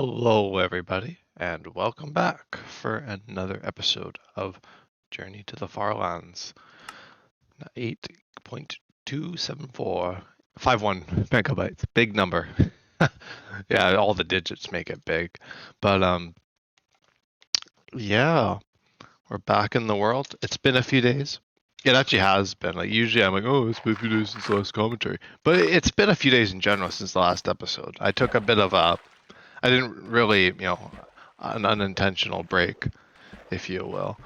Hello, everybody, and welcome back for another episode of Journey to the Farlands. 8.27451 megabytes. Big number. Yeah, all the digits make it big. But yeah, we're back in the world. It's been a few days. It actually has been. Like usually I'm like, oh, it's been a few days since the last commentary. But it's been a few days in general since the last episode. I took a bit of a I didn't really, an unintentional break, if you will.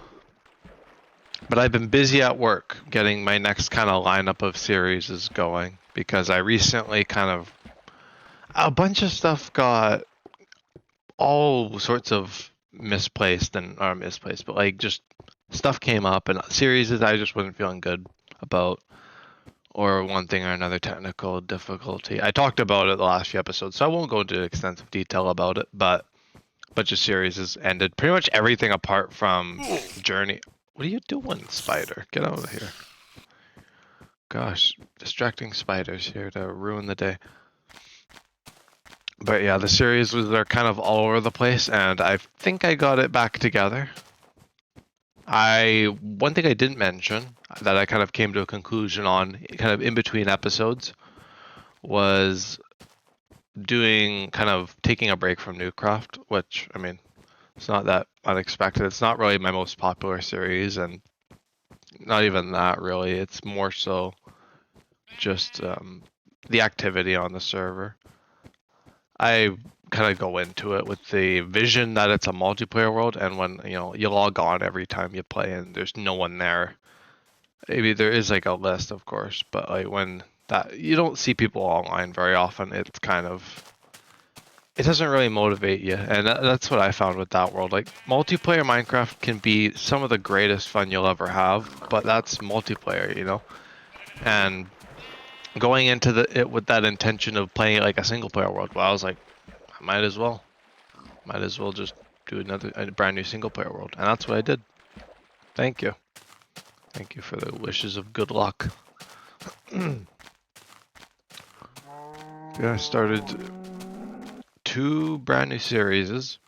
But I've been busy at work getting my next kind of lineup of series is going because I recently a bunch of stuff got all sorts of misplaced and or misplaced, but like just stuff came up and series that I just wasn't feeling good about or one thing or another technical difficulty. I talked about it the last few episodes, so I won't go into extensive detail about it, but bunch of series has ended. Pretty much everything apart from Journey. What are you doing, Spider? Get out of here. Gosh, distracting spiders here to ruin the day. But yeah, the series was they're kind of all over the place, and I think I got it back together. One thing I didn't mention that I kind of came to a conclusion on, kind of in between episodes, was doing kind of taking a break from Newcraft, which I mean, it's not that unexpected. It's not really my most popular series, and not even that really. It's more so just the activity on the server. I kind of go into it with the vision that it's a multiplayer world, and when you log on every time you play and there's no one there. Maybe there is like a list, of course, but like when that you don't see people online very often, it's kind of it doesn't really motivate you, and that's what I found with that world. Like multiplayer Minecraft can be some of the greatest fun you'll ever have, but that's multiplayer. And going into it with that intention of playing like a single player world, well, I was like, I might as well just do a brand new single player world, and that's what I did. Thank you, thank you for the wishes of good luck. Yeah, I started two brand new series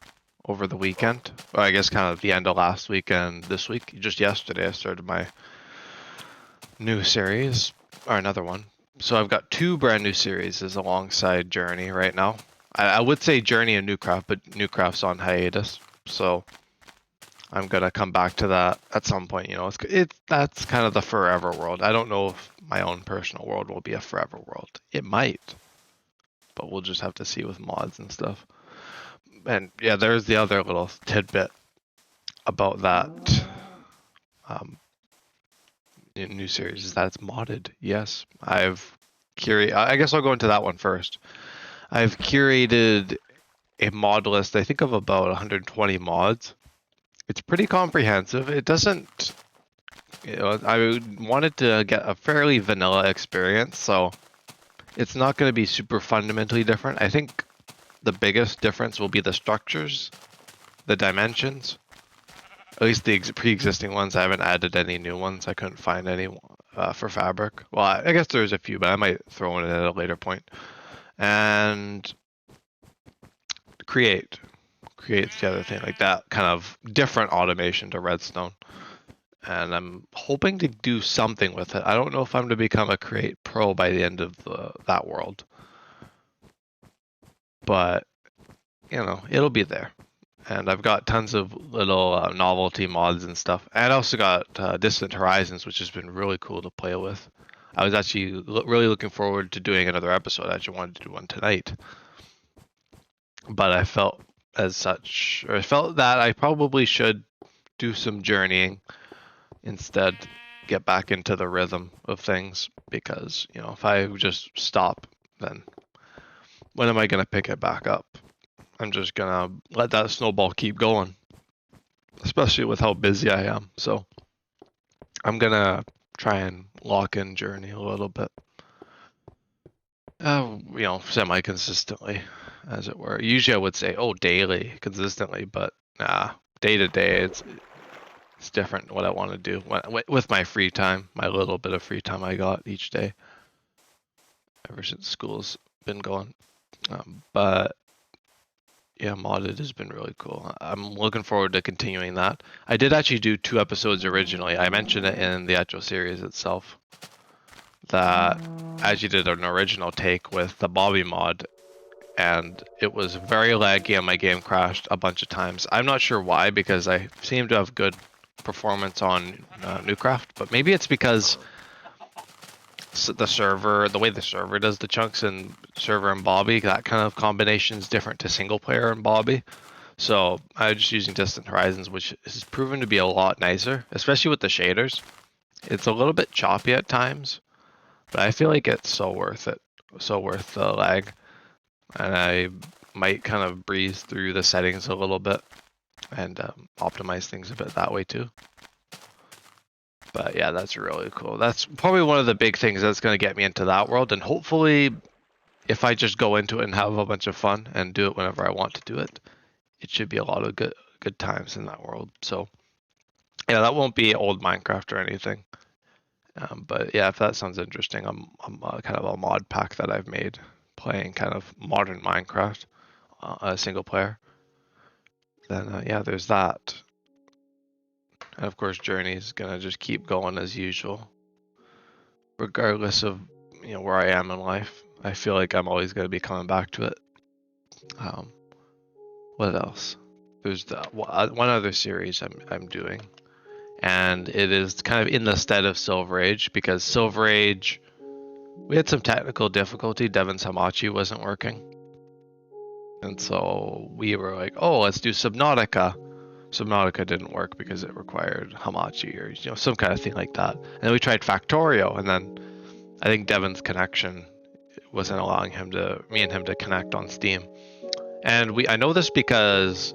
over the weekend. Well, I guess kind of the end of last week and this week. Just yesterday, I started my new series, or another one. So I've got two brand new series alongside Journey right now. I would say Journey and Newcraft, but Newcraft's on hiatus. So I'm gonna come back to that at some point. That's kind of the forever world. I don't know if my own personal world will be a forever world. It might, but we'll just have to see with mods and stuff. And yeah, there's the other little tidbit about that new series is that it's modded. Yes, I guess I'll go into that one first. I've curated a mod list, I think of about 120 mods. It's pretty comprehensive. It doesn't, I wanted to get a fairly vanilla experience, so it's not going to be super fundamentally different. I think the biggest difference will be the structures, the dimensions, at least the pre-existing ones. I haven't added any new ones. I couldn't find any for fabric. Well, I guess there's a few, but I might throw in at a later point. And create's the other thing, like that kind of different automation to Redstone. And I'm hoping to do something with it. I don't know if I'm going to become a create pro by the end of that world, but it'll be there. And I've got tons of little novelty mods and stuff. And I also got Distant Horizons, which has been really cool to play with. I was actually really looking forward to doing another episode. I actually wanted to do one tonight. But I felt that I probably should do some journeying instead, get back into the rhythm of things, because if I just stop, then when am I going to pick it back up? I'm just going to let that snowball keep going, especially with how busy I am. So I'm going to try and lock in Journey a little bit, semi-consistently, as it were. Usually I would say, daily, consistently, but nah, day to day, it's different what I want to do with my free time, my little bit of free time I got each day ever since school's been going. But Yeah, modded has been really cool. I'm looking forward to continuing that. I did actually do 2 episodes originally. I mentioned it in the actual series itself that I actually did an original take with the Bobby mod, and it was very laggy and my game crashed a bunch of times. I'm not sure why, because I seem to have good performance on Newcraft, but maybe it's because the server, the way the server does the chunks and server and Bobby, that kind of combination is different to single player and Bobby. So I'm just using Distant Horizons, which has proven to be a lot nicer, especially with the shaders. It's a little bit choppy at times, but I feel like it's so worth it, so worth the lag. And I might kind of breeze through the settings a little bit and optimize things a bit that way too. But yeah, that's really cool. That's probably one of the big things that's going to get me into that world. And hopefully, if I just go into it and have a bunch of fun and do it whenever I want to do it, it should be a lot of good times in that world. So yeah, that won't be old Minecraft or anything. But yeah, if that sounds interesting, I'm kind of a mod pack that I've made playing kind of modern Minecraft, single player. Then yeah, there's that. And of course, Journey's gonna just keep going as usual, regardless of where I am in life. I feel like I'm always gonna be coming back to it. Um, what else? There's one other series I'm doing, and it is kind of in the stead of Silver Age, because Silver Age, we had some technical difficulty. Devin's Hamachi wasn't working, and so we were like, oh, let's do Subnautica. Subnautica didn't work because it required Hamachi or some kind of thing like that. And then we tried Factorio, and then I think Devin's connection wasn't allowing me and him to connect on Steam. And I know this because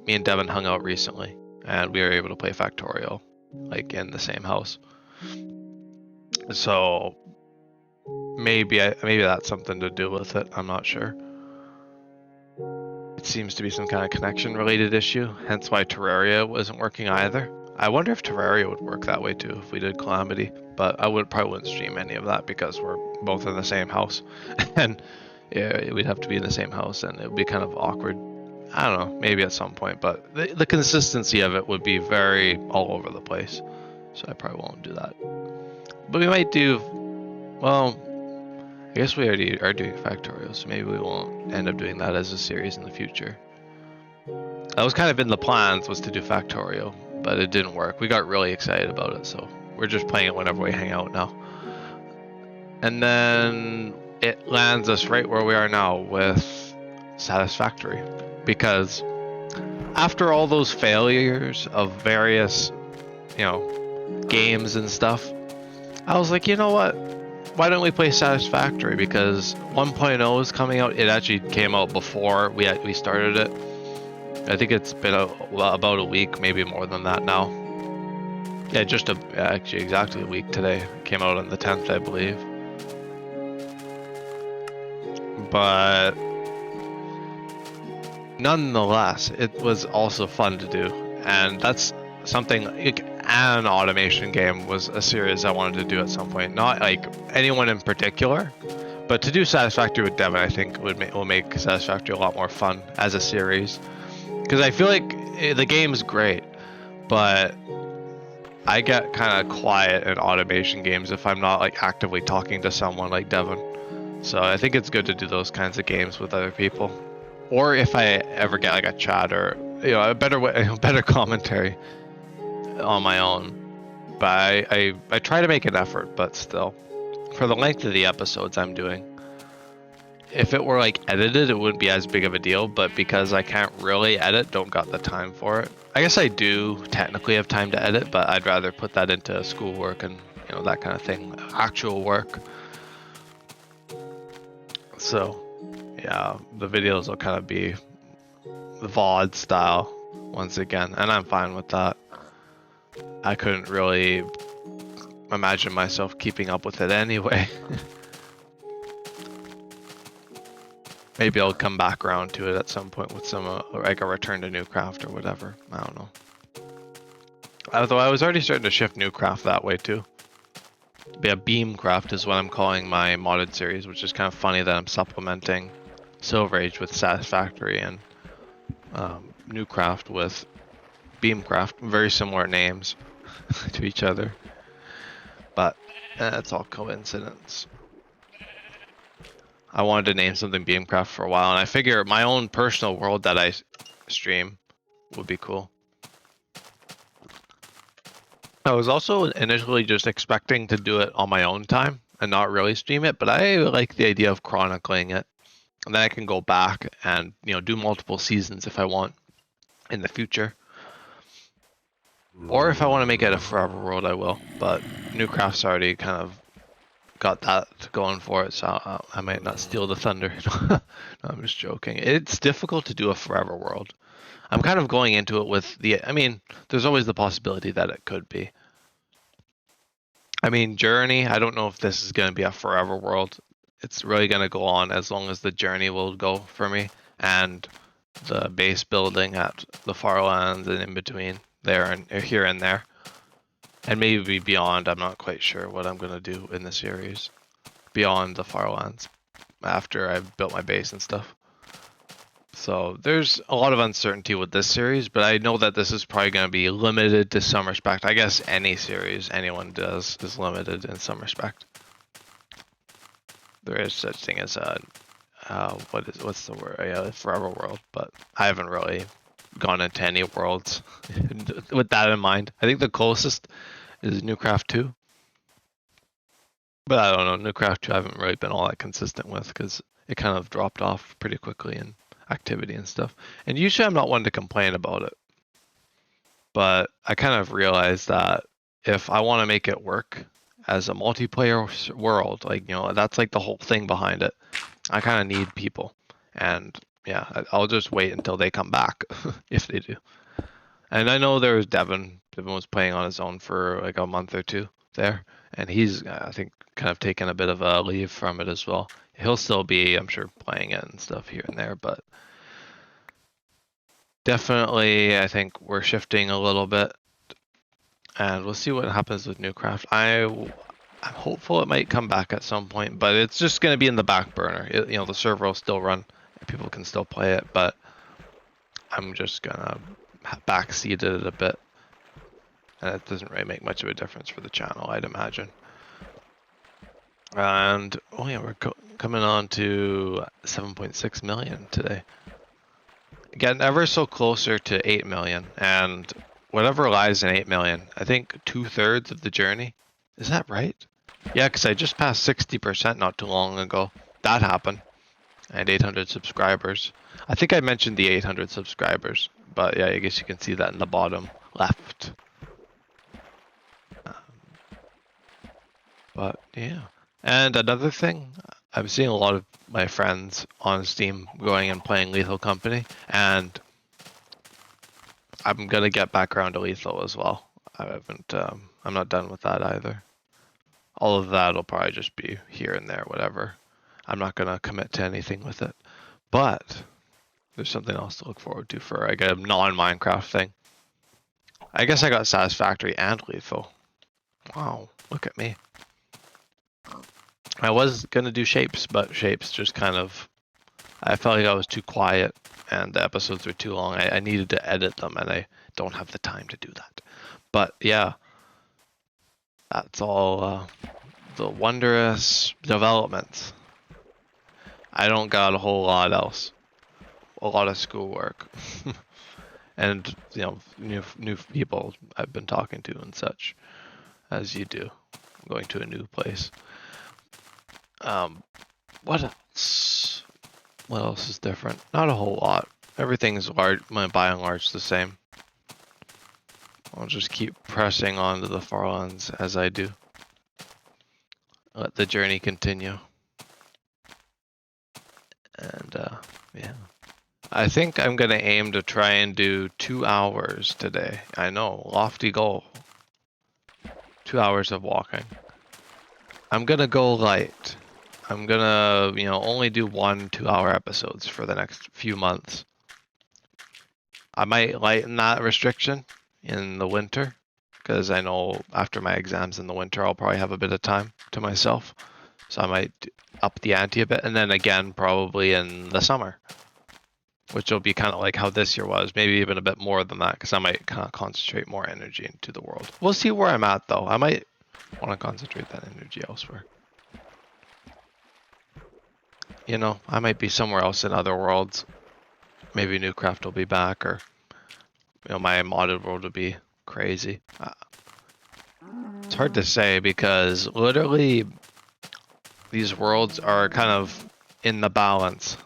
me and Devin hung out recently, and we were able to play Factorio, like in the same house. So maybe that's something to do with it. I'm not sure. It seems to be some kind of connection related issue, hence why Terraria wasn't working either. I wonder if Terraria would work that way too if we did Calamity, but I probably wouldn't stream any of that because we're both in the same house, and yeah, we'd have to be in the same house, and it would be kind of awkward. I don't know, maybe at some point, but the consistency of it would be very all over the place, so I probably won't do that. But we might do, well, I guess we already are doing Factorio, so maybe we won't end up doing that as a series in the future. That was kind of in the plans, was to do Factorio, but it didn't work. We got really excited about it, so we're just playing it whenever we hang out now. And then it lands us right where we are now with Satisfactory, because after all those failures of various, games and stuff, I was like, you know what? Why don't we play Satisfactory? Because 1.0 is coming out. It actually came out before we started it. I think it's been about a week, maybe more than that now. Yeah, actually exactly a week today. It came out on the 10th, I believe. But nonetheless, it was also fun to do, and that's something. An automation game was a series I wanted to do at some point. Not like anyone in particular, but to do Satisfactory with Devin, I think will make Satisfactory a lot more fun as a series. Because I feel like the game's great, but I get kind of quiet in automation games if I'm not like actively talking to someone like Devin. So I think it's good to do those kinds of games with other people, or if I ever get like a chat or a better commentary on my own. But I try to make an effort, but still, for the length of the episodes I'm doing, if it were like edited, it wouldn't be as big of a deal, but because I can't really edit, don't got the time for it. I guess I do technically have time to edit, but I'd rather put that into schoolwork and that kind of thing, actual work. So yeah, the videos will kind of be the VOD style once again, and I'm fine with that. I couldn't really imagine myself keeping up with it anyway. Maybe I'll come back around to it at some point with some like a return to Newcraft or whatever. I don't know. Although I was already starting to shift Newcraft that way too. Yeah, Beamcraft is what I'm calling my modded series, which is kind of funny that I'm supplementing Silver Age with Satisfactory and Newcraft with Beamcraft, very similar names to each other, but it's all coincidence. I wanted to name something Beamcraft for a while, and I figure my own personal world that I stream would be cool. I was also initially just expecting to do it on my own time and not really stream it, but I like the idea of chronicling it. And then I can go back and, do multiple seasons if I want in the future. Or if I want to make it a forever world, I will. But Newcraft's already kind of got that going for it, so I might not steal the thunder. No, I'm just joking. It's difficult to do a forever world. I'm kind of going into it with there's always the possibility that it could be. Journey, I don't know if this is going to be a forever world. It's really going to go on as long as the journey will go for me, and the base building at the Farlands and in between there and here and there. And maybe beyond. I'm not quite sure what I'm going to do in the series beyond the Farlands after I've built my base and stuff. So there's a lot of uncertainty with this series, but I know that this is probably going to be limited to some respect. I guess any series anyone does is limited in some respect. There is such thing as a what's the word? Yeah, forever world, but I haven't really gone into any worlds with that in mind. I think the closest is Newcraft 2. But I don't know, Newcraft 2 I haven't really been all that consistent with because it kind of dropped off pretty quickly in activity and stuff. And usually I'm not one to complain about it. But I kind of realized that if I want to make it work as a multiplayer world, that's like the whole thing behind it. I kind of need people. And yeah, I'll just wait until they come back if they do. And I know there was Devin. Devin was playing on his own for like a month or two there. And he's, I think, kind of taken a bit of a leave from it as well. He'll still be, I'm sure, playing it and stuff here and there, but definitely, I think we're shifting a little bit. And we'll see what happens with Newcraft. I'm hopeful it might come back at some point, but it's just going to be in the back burner. The server will still run. People can still play it, but I'm just going to backseat it a bit. And it doesn't really make much of a difference for the channel, I'd imagine. And, we're coming on to 7.6 million today. Getting ever so closer to 8 million. And whatever lies in 8 million, I think 2/3 of the journey. Is that right? Yeah, because I just passed 60% not too long ago. That happened. And 800 subscribers. I think I mentioned the 800 subscribers. But yeah, I guess you can see that in the bottom left. But yeah. And another thing, I'm seeing a lot of my friends on Steam going and playing Lethal Company, and I'm gonna get back around to Lethal as well. I'm not done with that either. All of that will probably just be here and there, whatever. I'm not gonna commit to anything with it. But there's something else to look forward to for a non-Minecraft thing. I guess I got Satisfactory and Lethal. Wow, look at me. I was gonna do Shapes, but Shapes just I felt like I was too quiet and the episodes were too long. I needed to edit them and I don't have the time to do that. But yeah, that's all the wondrous developments. I don't got a whole lot else. A lot of schoolwork. And, new people I've been talking to and such, as you do, going to a new place. What else? What else is different? Not a whole lot. Everything's by and large the same. I'll just keep pressing on to the Farlands as I do. Let the journey continue. And, yeah. I think I'm gonna aim to try and do 2 hours today. I know, lofty goal. 2 hours of walking. I'm gonna go light. I'm gonna, only do 1 2-hour episodes for the next few months. I might lighten that restriction in the winter, because I know after my exams in the winter, I'll probably have a bit of time to myself. So I might up the ante a bit, and then again, probably in the summer. which will be kind of like how this year was, maybe even a bit more than that, because I might kind of concentrate more energy into the world. We'll see where I'm at, though. I might want to concentrate that energy elsewhere. You know, I might be somewhere else in other worlds. Maybe Newcraft will be back, or my modded world will be crazy. It's hard to say because literally these worlds are kind of in the balance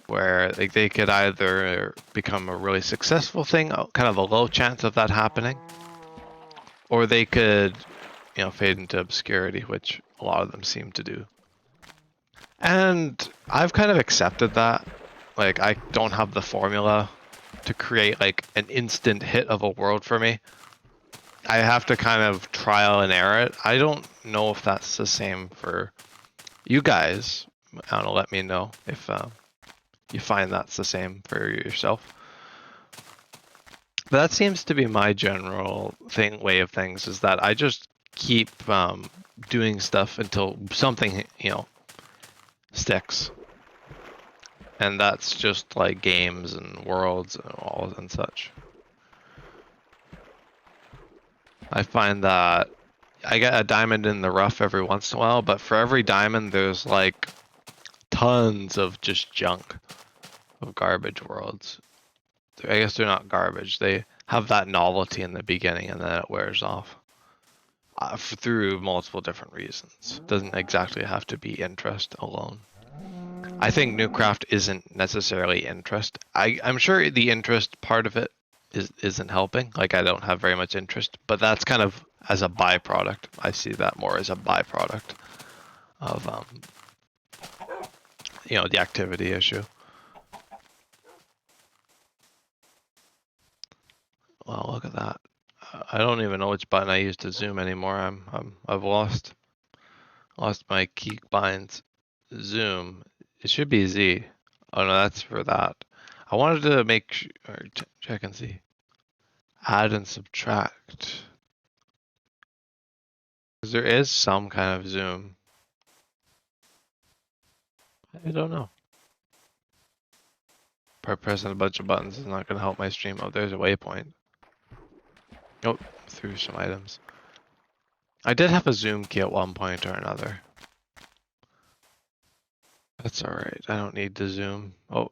where they could either become a really successful thing, kind of a low chance of that happening, or they could, fade into obscurity, which a lot of them seem to do. And I've kind of accepted that. Like, I don't have the formula to create like an instant hit of a world for me. I have to kind of trial and error it. I don't know if that's the same for you guys. I don't know, let me know if you find that's the same for yourself. But that seems to be my general way of things, is that I just keep doing stuff until something, sticks. And that's just like games and worlds and all and such. I find that I get a diamond in the rough every once in a while, but for every diamond there's like tons of just junk of garbage worlds. I guess they're not garbage. They have that novelty in the beginning and then it wears off. Through multiple different reasons. Doesn't exactly have to be interest alone. I think Newcraft isn't necessarily interest. I'm sure the interest part of it isn't helping. Like, I don't have very much interest, but that's kind of as a byproduct. I see that more as a byproduct of the activity issue. Well, look at that. I don't even know which button I use to zoom anymore. I've lost my keybinds. Zoom. It should be Z. Oh no, that's for that. I wanted to make sure, check and see. Add and subtract. Because there is some kind of zoom. I don't know. Pressing a bunch of buttons is not going to help my stream. Oh, there's a waypoint. Oh, through some items. I did have a zoom key at one point or another. That's alright. I don't need to zoom. Oh.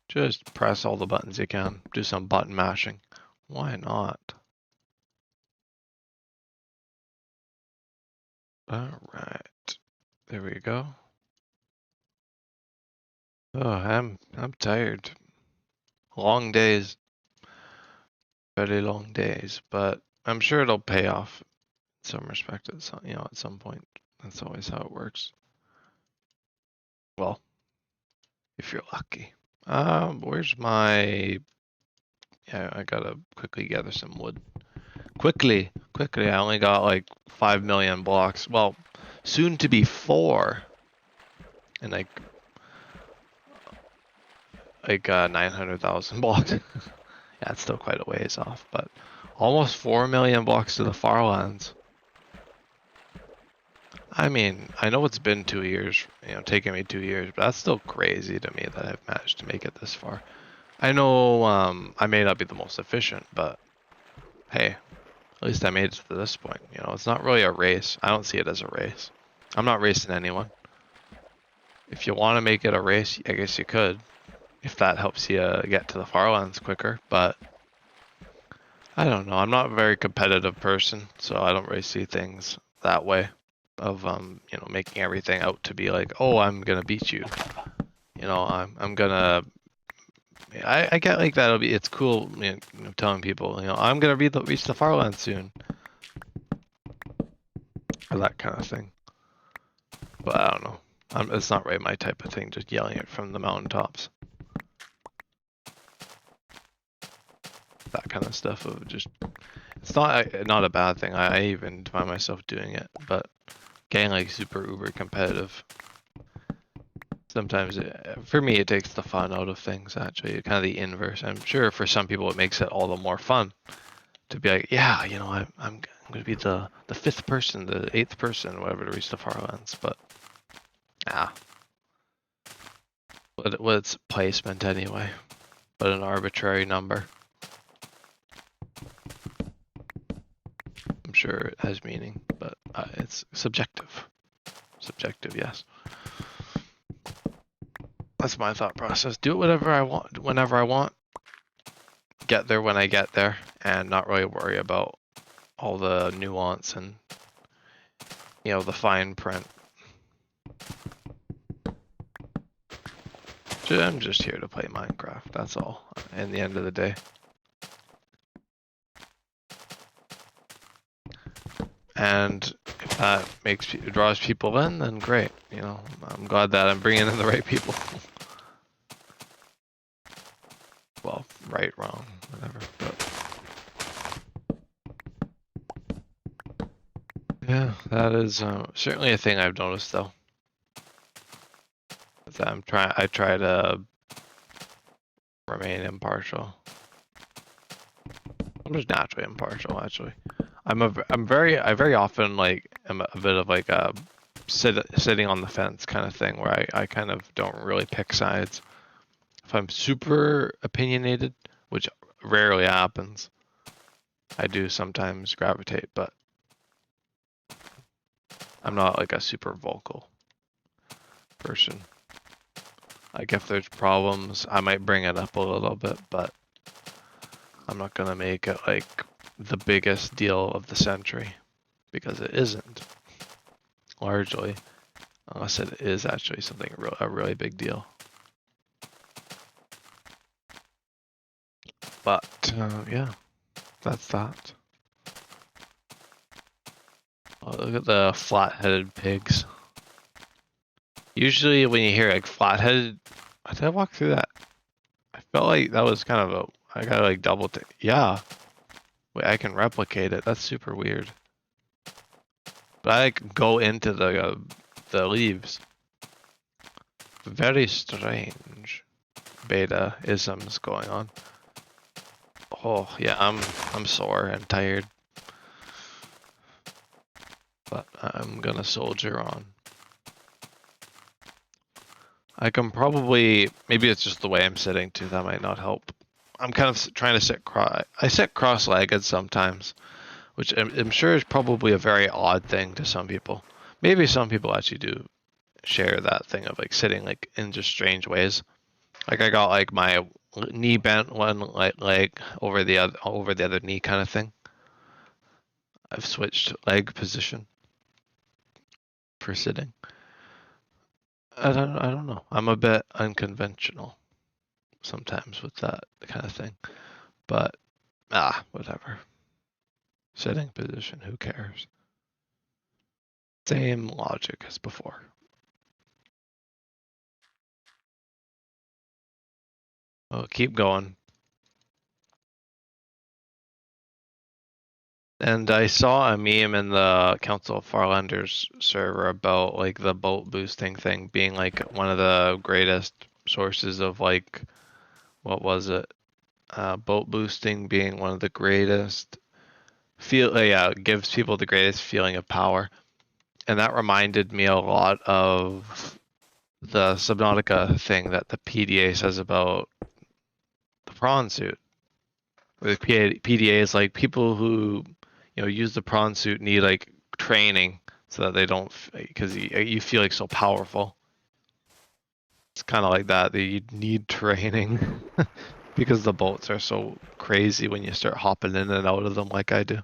Just press all the buttons you can. Do some button mashing. Why not? Alright. There we go. Oh, I'm tired. Long days. Very long days, but I'm sure it'll pay off in some respect at some point. That's always how it works. Well, if you're lucky. Where's my... Yeah, I gotta quickly gather some wood. Quickly, I only got like 5 million blocks. Well, soon to be 4. And like 900,000 blocks. Yeah, it's still quite a ways off, but almost 4 million blocks to the Farlands. I mean, I know it's been 2 years, taking me 2 years, but that's still crazy to me that I've managed to make it this far. I know I may not be the most efficient, but hey, at least I made it to this point. It's not really a race. I don't see it as a race. I'm not racing anyone. If you want to make it a race, I guess you could, if that helps you get to the Farlands quicker, but I don't know. I'm not a very competitive person, so I don't really see things that way of making everything out to be like, oh, I'm gonna beat you. I'm gonna. I get like that. It's cool, telling people, I'm gonna reach the Farlands soon, or that kind of thing. But I don't know. It's not really my type of thing. Just yelling it from the mountaintops. That kind of stuff of just, it's not a bad thing. I even find myself doing it, but getting like super uber competitive, sometimes for me it takes the fun out of things. Actually, kind of the inverse. I'm sure for some people it makes it all the more fun to be like, yeah, I'm going to be the 5th person, the 8th person, whatever, to reach the Farlands. But Nah. What's placement anyway? But an arbitrary number. I'm sure it has meaning, but it's subjective. Subjective, yes. That's my thought process. Do it whatever I want, whenever I want. Get there when I get there, and not really worry about all the nuance and, you know, the fine print. I'm just here to play Minecraft, that's all, in the end of the day. And if that draws people in, then great. You know, I'm glad that I'm bringing in the right people. Well, right, wrong, whatever. But yeah, that is certainly a thing I've noticed, though. That I try to remain impartial. I'm just naturally impartial, actually. I very often like am a bit of like a sitting on the fence kind of thing where I kind of don't really pick sides. If I'm super opinionated, which rarely happens, I do sometimes gravitate, but I'm not like a super vocal person. Like if there's problems, I might bring it up a little bit, but I'm not gonna make it like the biggest deal of the century, because it isn't, largely, unless it is actually something a really big deal. But yeah, that's that. Oh, look at the flat-headed pigs. Usually when you hear like flat-headed, did I walk through that? I felt like that was kind of I gotta like double tick. Yeah. Wait, I can replicate it. That's super weird. But I like go into the leaves. Very strange beta isms going on. Oh yeah, I'm sore and tired. But I'm gonna soldier on. I can probably, maybe it's just the way I'm sitting too, that might not help. I'm kind of trying to sit I sit cross-legged sometimes, which I'm sure is probably a very odd thing to some people. Maybe some people actually do share that thing of like sitting like in just strange ways. Like I got like my knee bent one leg over the other knee kind of thing. I've switched leg position for sitting. I don't know. I'm a bit unconventional sometimes with that kind of thing. But whatever. Sitting position, who cares? Same logic as before. Oh, keep going. And I saw a meme in the Council of Farlanders server about like the boat boosting thing being like one of the greatest sources of like, what was it? Boat boosting being one of the greatest gives people the greatest feeling of power. And that reminded me a lot of the Subnautica thing that the PDA says about the prawn suit. Where the PDA is like people who use the prawn suit need like training so that they don't, because you feel like so powerful. It's kind of like that. You need training because the boats are so crazy when you start hopping in and out of them like I do.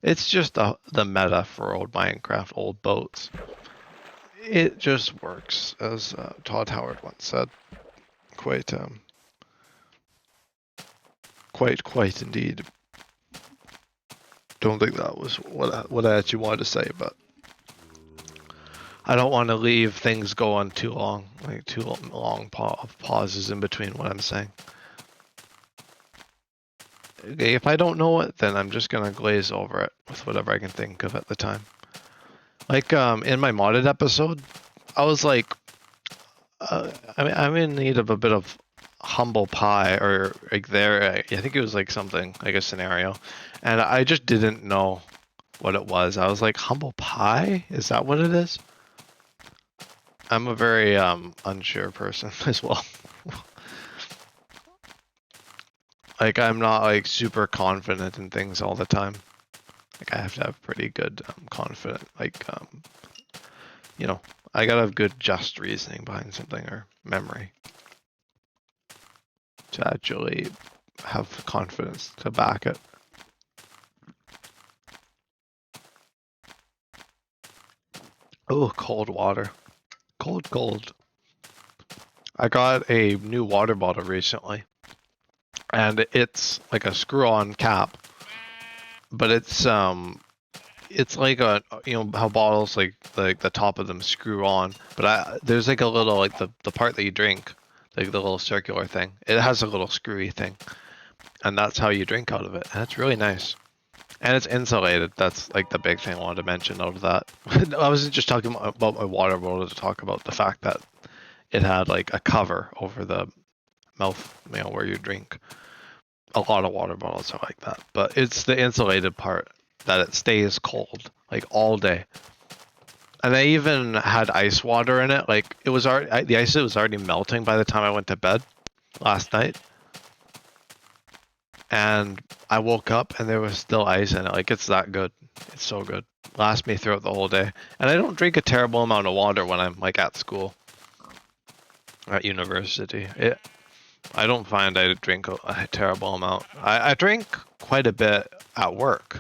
It's just the meta for old Minecraft, old boats. It just works, as Todd Howard once said. Quite indeed. Don't think that was what I actually wanted to say, but I don't want to leave things go on too long, like too long pauses in between what I'm saying. Okay, if I don't know it, then I'm just gonna glaze over it with whatever I can think of at the time. Like in my modded episode, I was like, I'm in need of a bit of humble pie, or like I think it was like something like a scenario, and I just didn't know what it was. I was like, humble pie? Is that what it is? I'm a very unsure person as well. Like I'm not like super confident in things all the time. Like I have to have pretty good confident you know, I gotta have good just reasoning behind something or memory to actually have confidence to back it. Oh, cold water. Cold, cold. I got a new water bottle recently, and it's like a screw-on cap, but it's like a you know how bottles like the top of them screw on, but there's like a little like the part that you drink, like the little circular thing. It has a little screwy thing, and that's how you drink out of it, and it's really nice. And it's insulated. That's like the big thing I wanted to mention out of that. I wasn't just talking about my water bottle to talk about the fact that it had like a cover over the mouth, you know, where you drink. A lot of water bottles are like that, but it's the insulated part that it stays cold like all day. And I even had ice water in it. Like it was already the ice was already melting by the time I went to bed last night, and I woke up and there was still ice in it. Like it's that good. It's so good. Lasts me throughout the whole day. And I don't drink a terrible amount of water when I'm like at school, at university. I don't find I drink a terrible amount. I drink quite a bit at work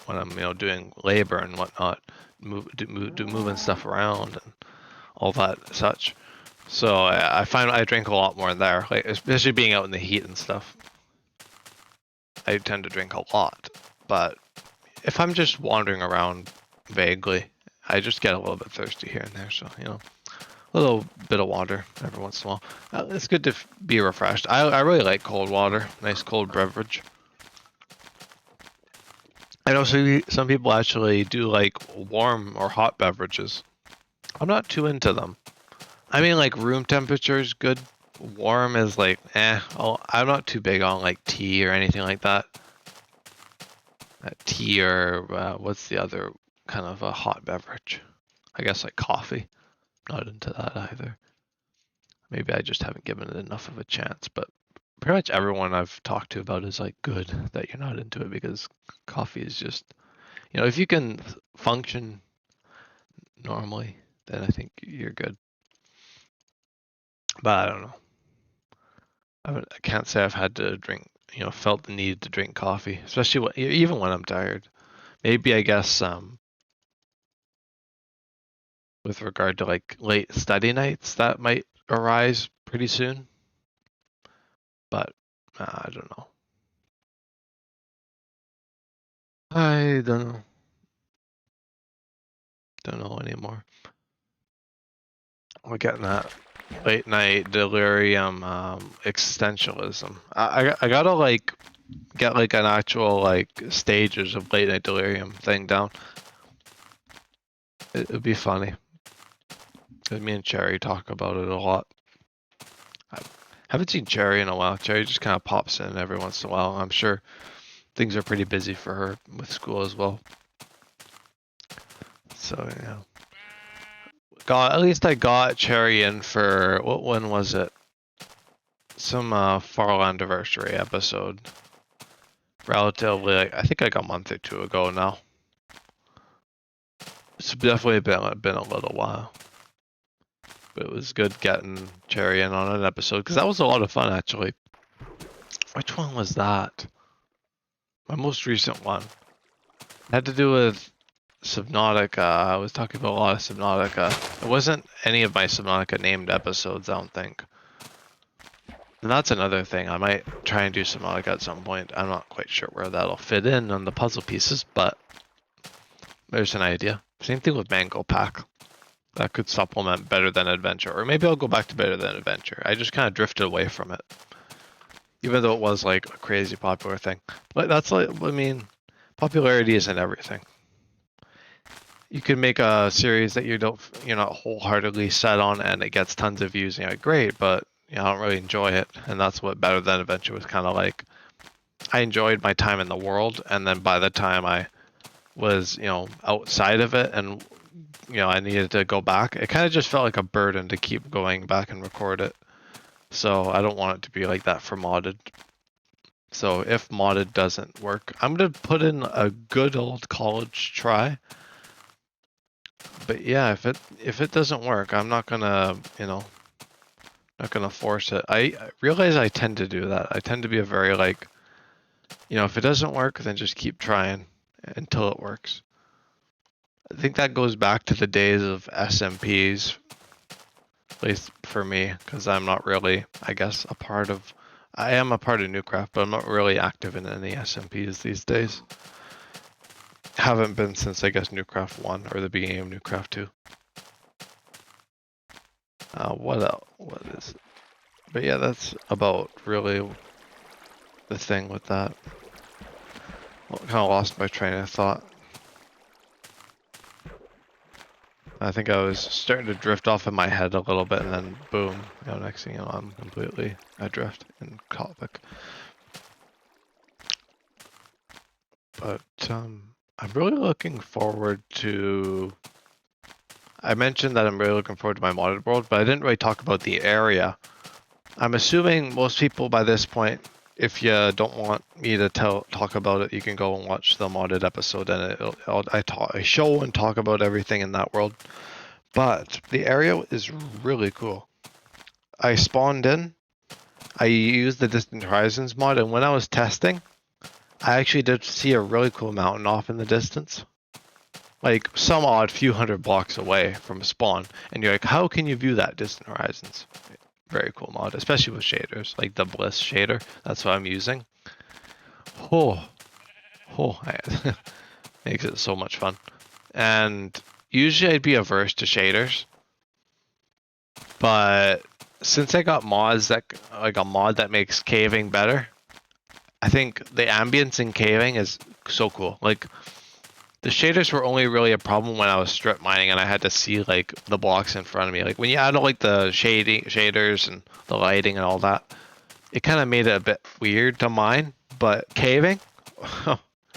when I'm doing labor and whatnot, moving stuff around and all that such. So I find I drink a lot more there, like especially being out in the heat and stuff. I tend to drink a lot, but if I'm just wandering around vaguely, I just get a little bit thirsty here and there. So a little bit of water every once in a while. It's good to be refreshed. I really like cold water, nice cold beverage. I know some people actually do like warm or hot beverages. I'm not too into them. I mean, like room temperature is good. Warm is like, I'm not too big on like tea or anything like that. Tea or what's the other kind of a hot beverage? I guess like coffee. Not into that either. Maybe I just haven't given it enough of a chance, but pretty much everyone I've talked to about is like good that you're not into it because coffee is just, if you can function normally, then I think you're good. But I don't know. I can't say I've had to drink, felt the need to drink coffee, especially even when I'm tired. Maybe I guess with regard to like late study nights, that might arise pretty soon. But I don't know. I don't know. Don't know anymore. We're getting that late night delirium existentialism. I gotta like get like an actual like stages of late night delirium thing down. It'd be funny. 'Cause me and Cherry talk about it a lot. I haven't seen Cherry in a while. Cherry just kind of pops in every once in a while. I'm sure things are pretty busy for her with school as well. So yeah. At least I got Cherry in for when was it? Some Farland anniversary episode. Relatively, like, I think like a month or two ago now. It's definitely been a little while. But it was good getting Cherry in on an episode because that was a lot of fun actually. Which one was that? My most recent one. It had to do with Subnautica. I was talking about a lot of Subnautica. It wasn't any of my Subnautica named episodes, I don't think. And that's another thing. I might try and do Subnautica at some point. I'm not quite sure where that'll fit in on the puzzle pieces, but there's an idea. Same thing with Mango Pack. That could supplement Better Than Adventure. Or maybe I'll go back to Better Than Adventure. I just kind of drifted away from it. Even though it was like a crazy popular thing. But that's like, I mean, popularity isn't everything. You can make a series that you're not wholeheartedly set on and it gets tons of views and you're like, great, but I don't really enjoy it. And that's what Better Than Adventure was kind of like. I enjoyed my time in the world, and then by the time I was, outside of it and I needed to go back, it kind of just felt like a burden to keep going back and record it. So I don't want it to be like that for modded. So if modded doesn't work, I'm gonna put in a good old college try. But yeah, if it doesn't work, I'm not gonna, not gonna force it. I realize I tend to do that. I tend to be a very like, if it doesn't work, then just keep trying until it works. I think that goes back to the days of SMPs, at least for me, because I'm not really, I guess, I am a part of Newcraft, but I'm not really active in any SMPs these days. Haven't been since, I guess, Newcraft 1 or the beginning of Newcraft 2. What else? What is it? But yeah, that's about really the thing with that. Well, kind of lost my train of thought. I think I was starting to drift off in my head a little bit, and then boom, next thing you know, I'm completely adrift in topic. But I'm really looking forward to. I mentioned that I'm really looking forward to my modded world, but I didn't really talk about the area. I'm assuming most people by this point, if you don't want me to talk about it, you can go and watch the modded episode, and I show and talk about everything in that world. But the area is really cool. I spawned in, I used the Distant Horizons mod, and when I was testing, I actually did see a really cool mountain off in the distance. Like some odd few hundred blocks away from spawn. And you're like, how can you view that Distant Horizons? Very cool mod, especially with shaders, like the Bliss shader. That's what I'm using. Makes it so much fun. And usually I'd be averse to shaders, but since I got mods that, like a mod that makes caving better, I think the ambience in caving is so cool. Like the shaders were only really a problem when I was strip mining and I had to see like the blocks in front of me. Like when you add like the shaders and the lighting and all that, it kind of made it a bit weird to mine. But caving,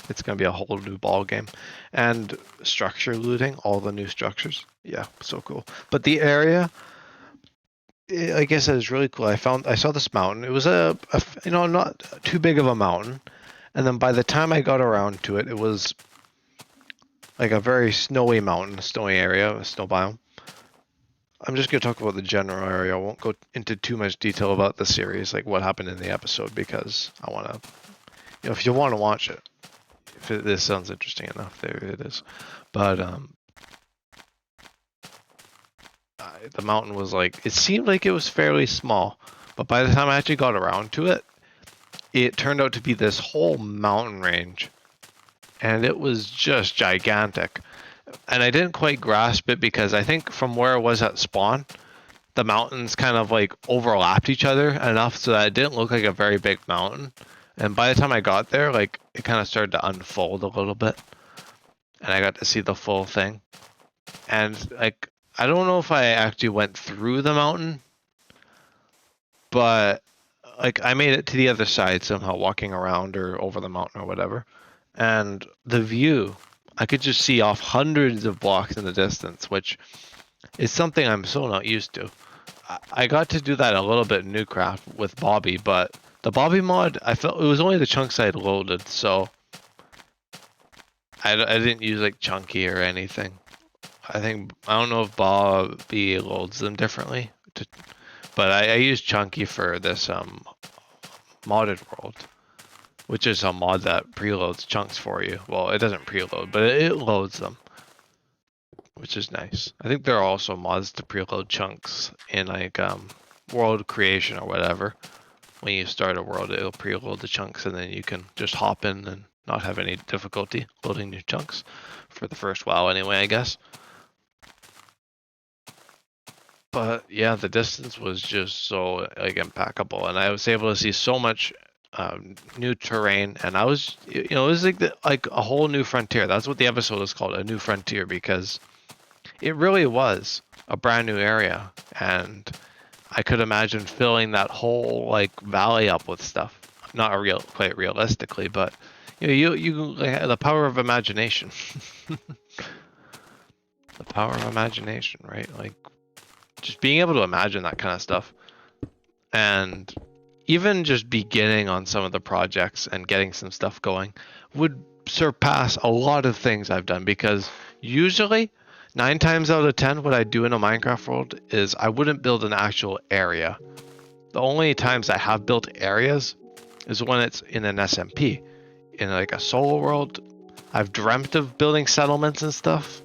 it's gonna be a whole new ball game. And structure looting, all the new structures, yeah, so cool. But the area, I guess it was really cool. I saw this mountain. It was not too big of a mountain, and then by the time I got around to it, it was like a very snowy mountain, snowy area, a snow biome. I'm just gonna talk about the general area. I won't go into too much detail about the series, like what happened in the episode, because I want to, if you want to watch it, this sounds interesting enough, there it is. But the mountain was like, it seemed like it was fairly small, but by the time I actually got around to it, it turned out to be this whole mountain range, and it was just gigantic. And I didn't quite grasp it because I think from where it was at spawn, the mountains kind of like overlapped each other enough so that it didn't look like a very big mountain. And by the time I got there, like it kind of started to unfold a little bit, and I got to see the full thing. And like, I don't know if I actually went through the mountain, but like I made it to the other side somehow, walking around or over the mountain or whatever. And the view, I could just see off hundreds of blocks in the distance, which is something I'm so not used to. I got to do that a little bit in Newcraft with Bobby, but the Bobby mod, I felt it was only the chunks I had loaded, so I didn't use like Chunky or anything. I don't know if Bobby loads them differently, but I used Chunky for this modded world, which is a mod that preloads chunks for you. Well, it doesn't preload, but it loads them, which is nice. I think there are also mods to preload chunks in like world creation or whatever. When you start a world, it'll preload the chunks, and then you can just hop in and not have any difficulty loading new chunks for the first while anyway, I guess. But yeah, the distance was just so like impeccable, and I was able to see so much new terrain, and I was, it was like a whole new frontier. That's what the episode is called, a new frontier, because it really was a brand new area, and I could imagine filling that whole like valley up with stuff. Not quite realistically, but you the power of imagination. The power of imagination, right? Like, just being able to imagine that kind of stuff. And even just beginning on some of the projects and getting some stuff going would surpass a lot of things I've done, because usually 9 times out of 10 what I do in a Minecraft world is I wouldn't build an actual area. The only times I have built areas is when it's in an SMP. In like a solo world, I've dreamt of building settlements and stuff,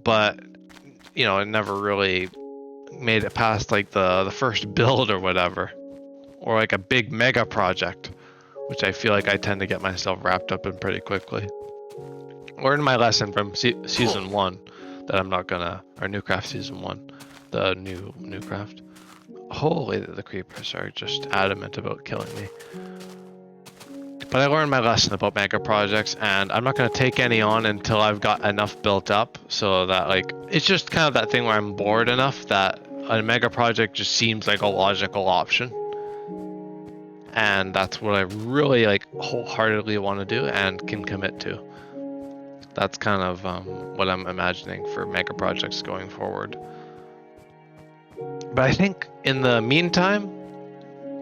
but you know, it never really made it past like the first build or whatever, or like a big mega project, which I feel like I tend to get myself wrapped up in pretty quickly. Learned my lesson from season 1 that I'm not gonna, or Newcraft season 1, the new Newcraft. Holy, the creepers are just adamant about killing me. But I learned my lesson about mega projects, and I'm not going to take any on until I've got enough built up, so that like it's just kind of that thing where I'm bored enough that a mega project just seems like a logical option. And that's what I really like wholeheartedly want to do and can commit to. That's kind of what I'm imagining for mega projects going forward. But I think in the meantime,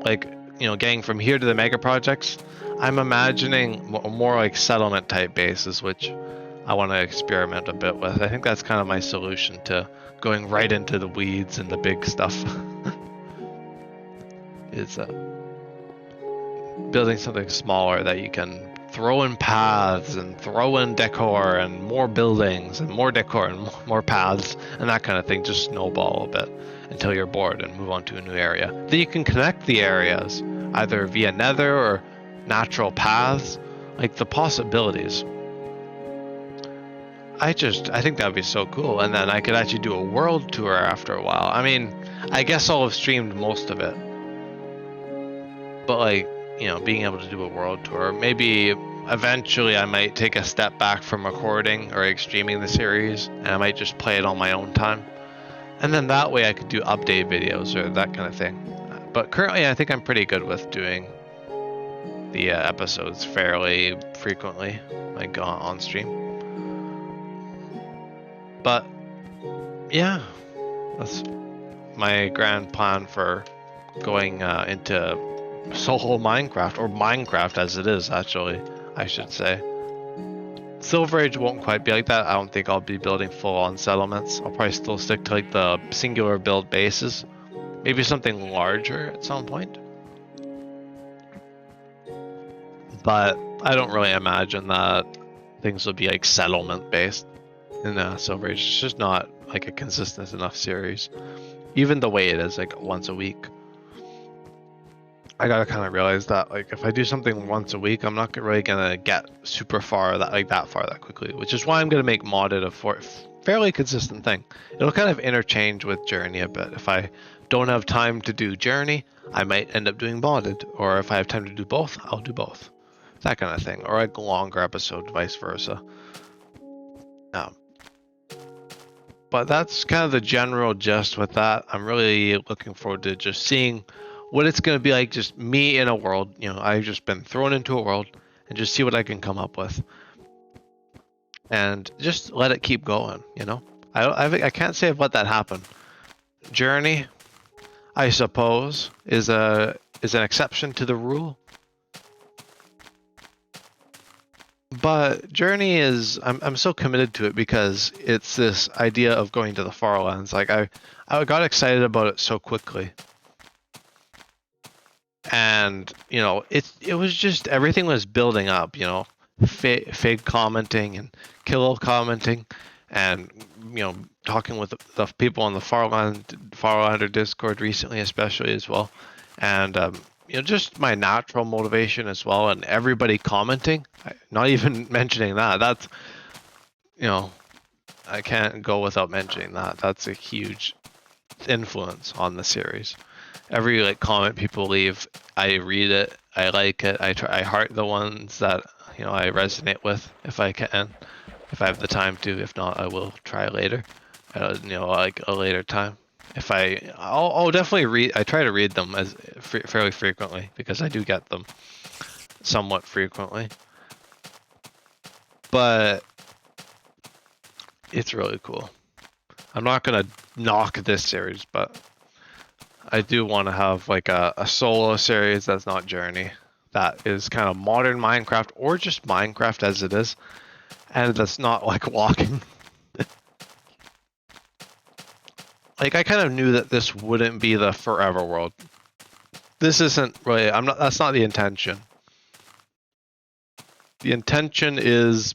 like, you know, getting from here to the mega projects, I'm imagining more like settlement type bases, which I want to experiment a bit with. I think that's kind of my solution to going right into the weeds and the big stuff. Is building something smaller that you can throw in paths and throw in decor and more buildings and more decor and more paths and that kind of thing. Just snowball a bit until you're bored and move on to a new area. Then you can connect the areas either via nether or natural paths. Like, the possibilities, I think that would be so cool. And then I could actually do a world tour after a while. I mean, I guess I'll have streamed most of it, but like, you know, being able to do a world tour, maybe eventually I might take a step back from recording or like streaming the series, and I might just play it on my own time. And then that way I could do update videos or that kind of thing. But currently I think I'm pretty good with doing the episodes fairly frequently, like on stream. But yeah, that's my grand plan for going into solo Minecraft, or Minecraft as it is, actually, I should say. Silver Age won't quite be like that. I don't think I'll be building full-on settlements. I'll probably still stick to like the singular build bases. Maybe something larger at some point. But I don't really imagine that things will be like settlement based in Silver Age. It's just not like a consistent enough series. Even the way it is, like once a week. I gotta kind of realize that, like, if I do something once a week, I'm not really gonna get super far that quickly. Which is why I'm gonna make modded a fairly consistent thing. It'll kind of interchange with Journey a bit. If I don't have time to do Journey, I might end up doing modded, or if I have time to do both, I'll do both. That kind of thing, or like a longer episode, vice versa. But that's kind of the general gist with that. I'm really looking forward to just seeing what it's going to be like, just me in a world. You know, I've just been thrown into a world and just see what I can come up with. And just let it keep going, you know? I can't say I've let that happen. Journey, I suppose, is an exception to the rule. But Journey is, I'm so committed to it because it's this idea of going to the Farlands. Like, I got excited about it so quickly. And, you know, it was just, everything was building up, you know, Fig commenting and Killo commenting and, you know, talking with the people on the Farlander Discord recently, especially as well. And, you know, just my natural motivation as well, and everybody commenting, not even mentioning that. That's, you know, I can't go without mentioning that. That's a huge influence on the series. Every like comment people leave, I read it, I like it, I heart the ones that, you know, I resonate with if I can, if I have the time to. If not, I will try later, you know, like a later time. If I'll definitely read. I try to read them as fairly frequently because I do get them somewhat frequently. But it's really cool. I'm not gonna knock this series, but I do want to have like a solo series that's not Journey, that is kind of modern Minecraft or just Minecraft as it is, and that's not like walking. Like I kind of knew that this wouldn't be the forever world. This isn't really. I'm not. That's not the intention. The intention is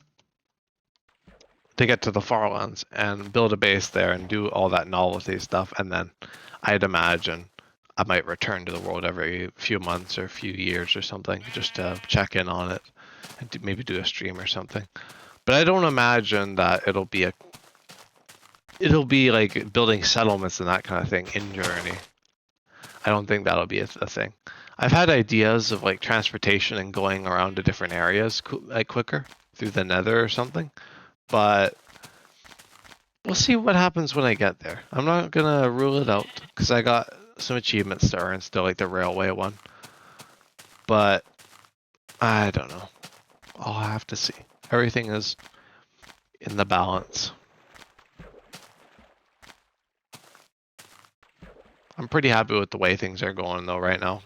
to get to the Farlands and build a base there and do all that novelty stuff, and then I'd imagine I might return to the world every few months or a few years or something just to check in on it and maybe do a stream or something. But I don't imagine that it'll be like building settlements and that kind of thing in Journey. I don't think that'll be a thing. I've had ideas of like transportation and going around to different areas like quicker through the Nether or something, but we'll see what happens when I get there. I'm not gonna rule it out because I got some achievements to earn still, like the railway one, but I don't know. I'll have to see. Everything is in the balance. I'm pretty happy with the way things are going though right now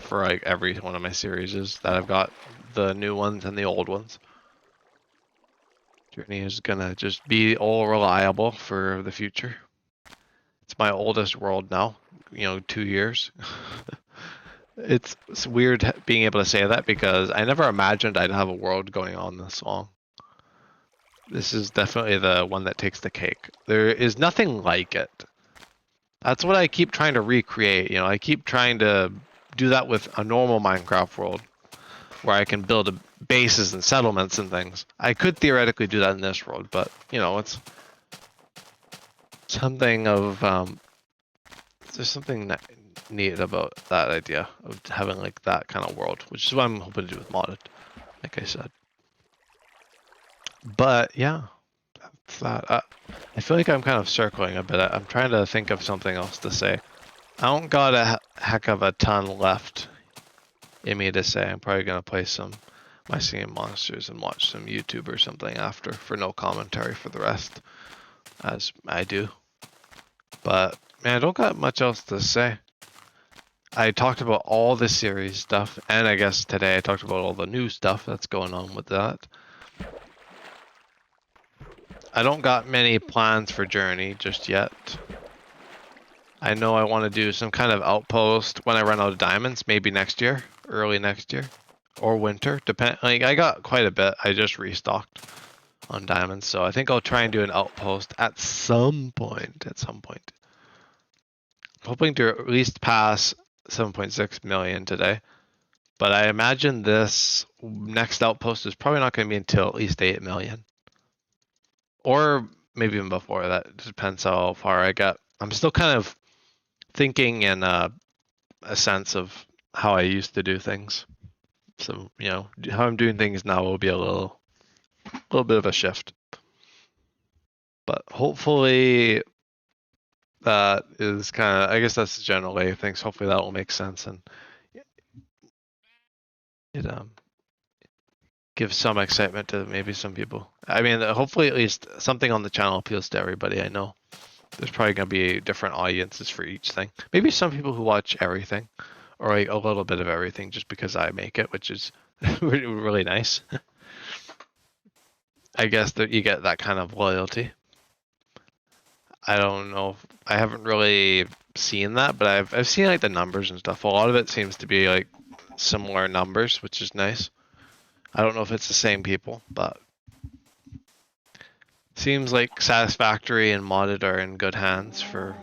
for like every one of my series that I've got, the new ones and the old ones. Journey is gonna just be all reliable for the future. It's my oldest world now, 2 years. It's weird being able to say that because I never imagined I'd have a world going on this long. This is definitely the one that takes the cake. There is nothing like it. That's what I keep trying to recreate. I keep trying to do that with a normal Minecraft world where I can build bases and settlements and things. I could theoretically do that in this world, but it's something of there's something neat about that idea of having like that kind of world, which is what I'm hoping to do with modded, like I said. But yeah, that's that. I feel like I'm kind of circling a bit. I'm trying to think of something else to say. I don't got a heck of a ton left in me to say. I'm probably gonna play some My Singing Monsters and watch some YouTube or something after for no commentary for the rest, as I do. But man, I don't got much else to say. I talked about all the series stuff, and I guess today I talked about all the new stuff that's going on with that. I don't got many plans for Journey just yet. I know I want to do some kind of outpost when I run out of diamonds, maybe next year, early next year, or winter. Like I got quite a bit. I just restocked on diamonds, so I think I'll try and do an outpost at some point. Hoping to at least pass 7.6 million today. But I imagine this next outpost is probably not going to be until at least 8 million. Or maybe even before that. It depends how far I get. I'm still kind of thinking in a sense of how I used to do things. So, how I'm doing things now will be a little bit of a shift. But hopefully that is kind of, I guess that's the general way of things. Hopefully that will make sense and it gives some excitement to maybe some people. I mean, hopefully at least something on the channel appeals to everybody. I know there's probably going to be different audiences for each thing. Maybe some people who watch everything or like a little bit of everything just because I make it, which is really nice. I guess that you get that kind of loyalty. I don't know. I haven't really seen that, but I've seen like the numbers and stuff. A lot of it seems to be like similar numbers, which is nice. I don't know if it's the same people, but seems like Satisfactory and Modded are in good hands for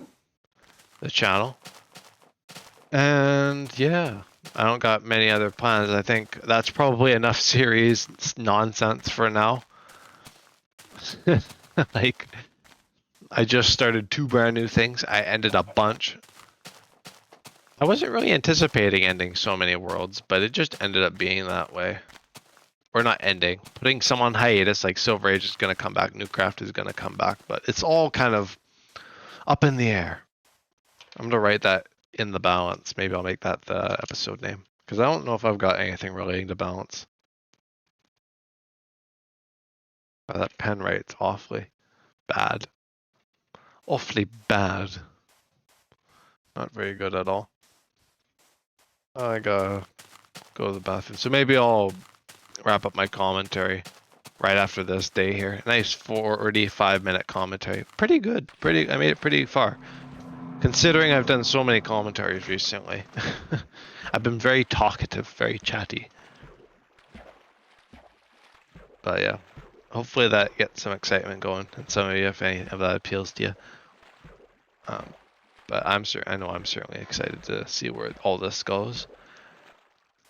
the channel. And yeah, I don't got many other plans. I think that's probably enough series nonsense for now. Like, I just started 2 brand new things. I ended a bunch. I wasn't really anticipating ending so many worlds, but it just ended up being that way. Or not ending, putting some on hiatus, like Silver Age is going to come back, Newcraft is going to come back, but it's all kind of up in the air. I'm going to write that in the balance. Maybe I'll make that the episode name, because I don't know if I've got anything relating to balance. That pen writes awfully. bad. Awfully bad. Not very good at all. I gotta go to the bathroom. So maybe I'll wrap up my commentary right after this day here. Nice 45-minute commentary. Pretty good. I made it pretty far. Considering I've done so many commentaries recently. I've been very talkative, very chatty. But yeah, hopefully that gets some excitement going in some of you if any of that appeals to you. But I know I'm certainly excited to see where all this goes.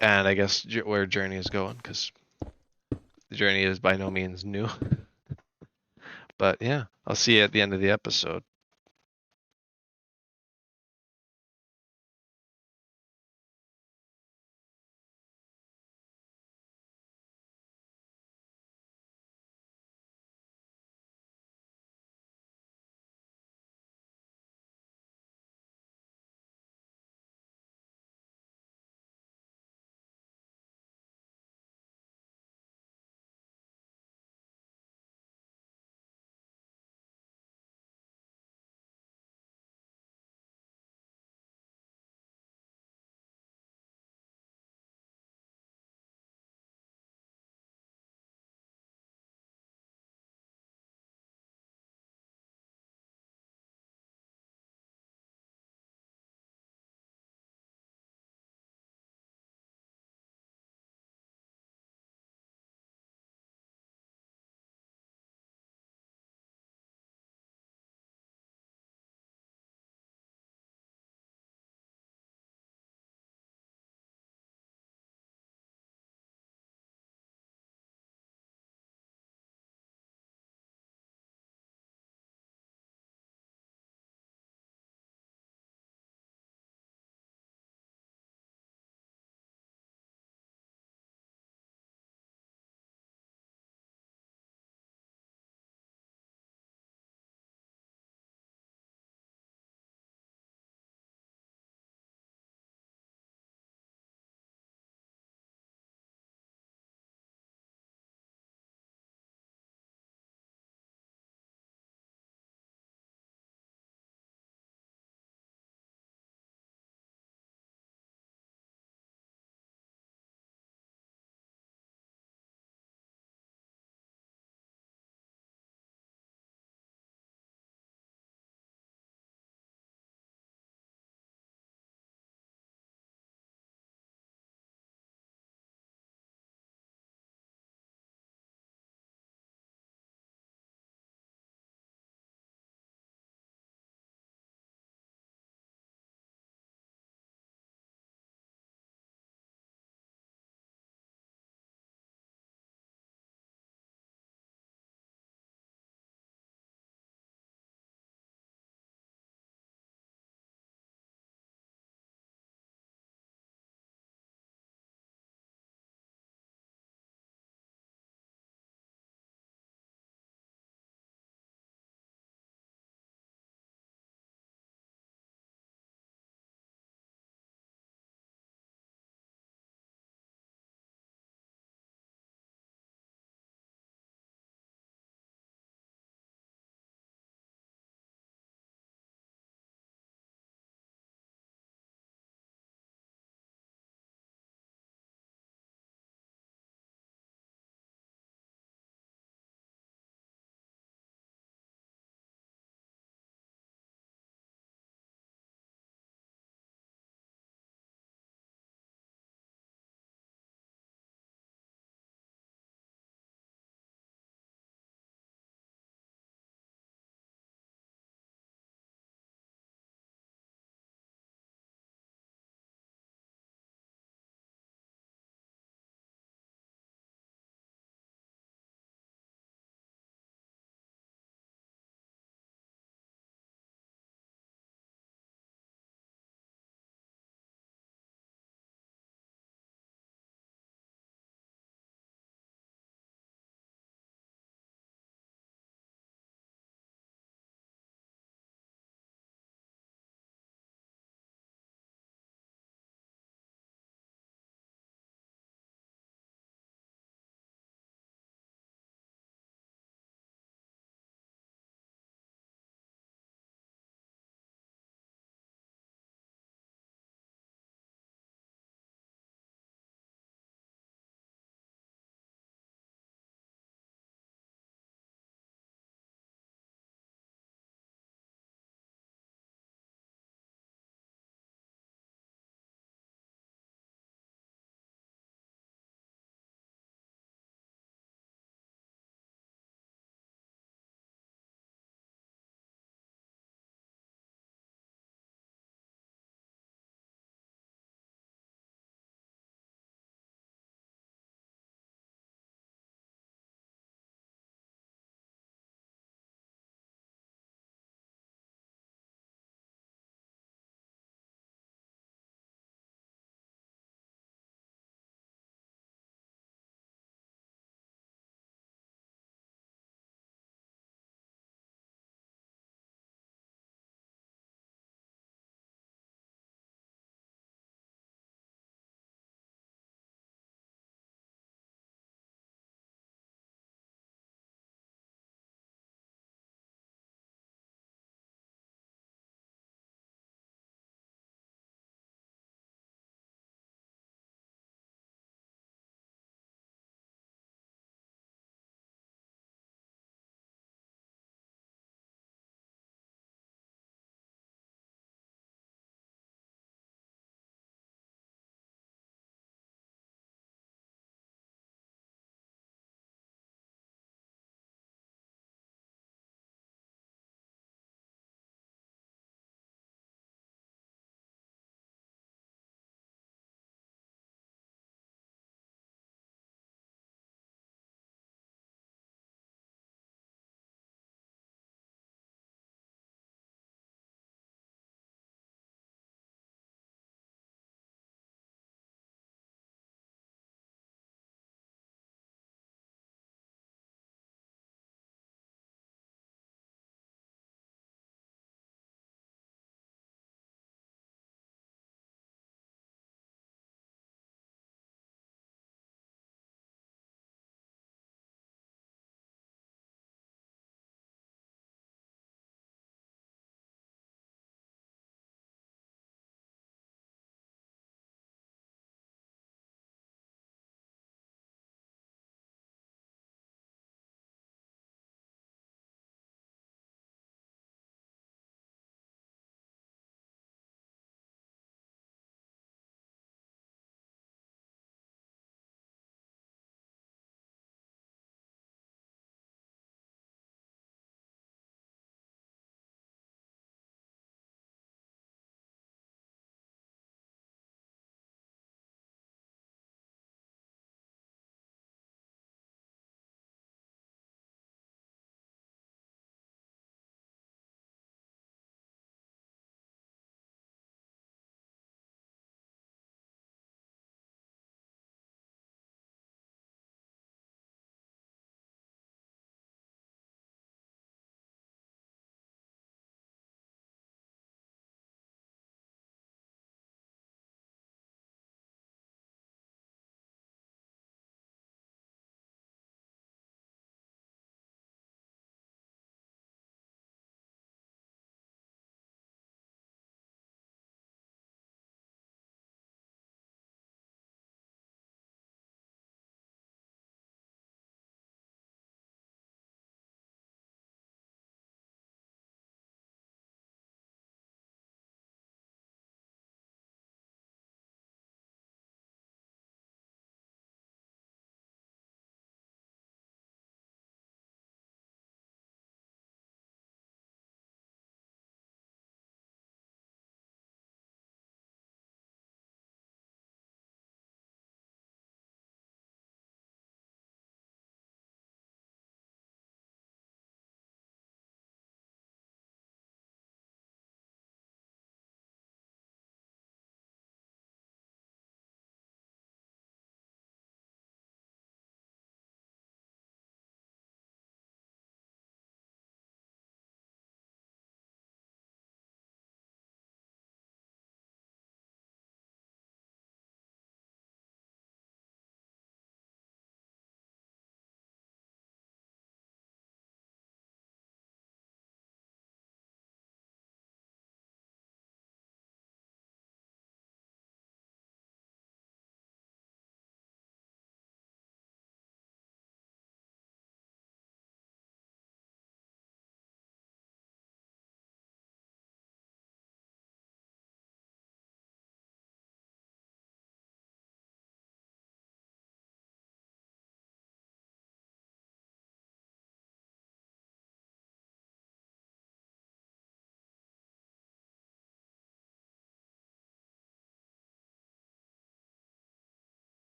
And I guess where Journey is going, because the journey is by no means new. But yeah, I'll see you at the end of the episode.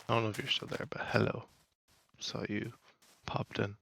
I don't know if you're still there, but hello. Saw you popped in.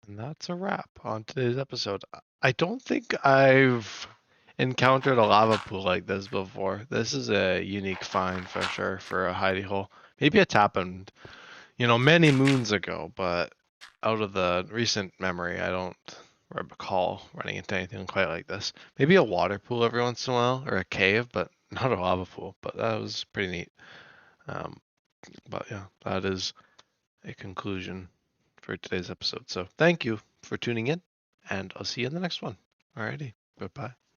And that's a wrap on today's episode. I don't think I've encountered a lava pool like this before. This is a unique find for sure for a hidey hole. Maybe it's happened, many moons ago, but out of the recent memory, I don't recall running into anything quite like this. Maybe a water pool every once in a while, or a cave, but not a lava pool. But that was pretty neat. Um, but yeah, that is a conclusion for today's episode. So thank you for tuning in, and I'll see you in the next one. Alrighty, bye bye.